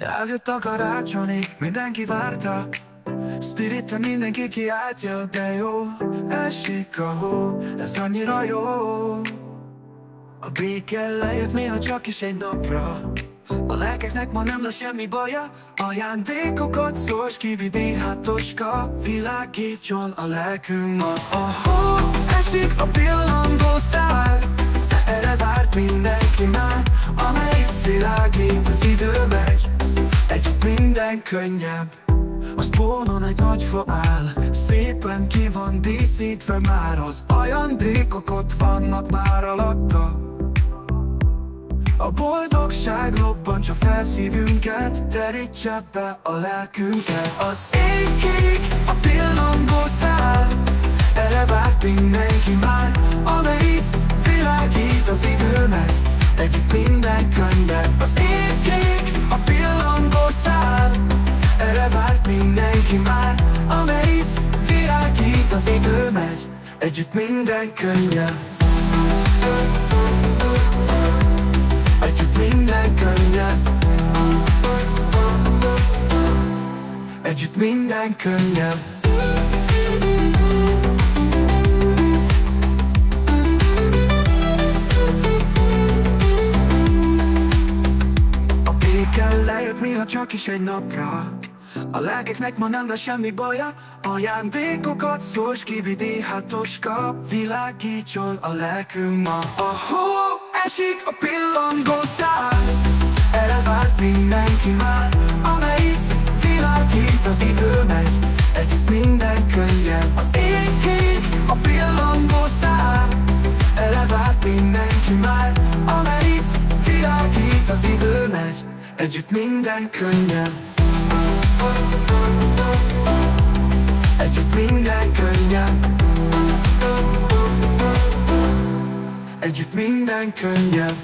Eljött a karácsony, mindenki várta. Spirita mindenki kiáltja, de jó. Esik a hó, ez annyira jó. A béke lejött néha csak is egy napra. A lelkeknek ma nem lesz semmi baja. Ajándékokat szól, skibidi hatoska. Világítson a lelkünk ma. A hó esik, a pillangó szár. De erre várt mindenki már. Amelyik világít, az idő megy. Együtt minden könnyebb. A spónon egy nagy fa áll, szépen ki van díszítve már. Az ajándékok ott vannak már alatta. A boldogság robbantsa fel szívünket, terítse be a lelkünket. Az ég kék, a pillangó szál, erre várt mindenki már. Amelyik világít, az idő megy, együtt minden könnyebb. Az ég kék, a pillangó szál, erre várt mindenki már. Amelyik világít, az idő megy, együtt minden könnyebb. Együtt minden könnyebb. Együtt minden könnyebb. A béke lejött néha csak is egy napra. A lelkeknek ma nem lesz semmi baja. Ajándékokat szól, skibidi hatoska. Világítson a lelkünk ma. A hó esik, a pillangó szál, erre várt mindenki már. Amelyik világít, az idő megy, együtt minden könnyebb. Az ég kék, a pillangó szál, erre várt mindenki már. Amelyik világít, az idő megy, együtt minden könnyebb. Együtt minden könnyebb. Együtt minden könnyebb.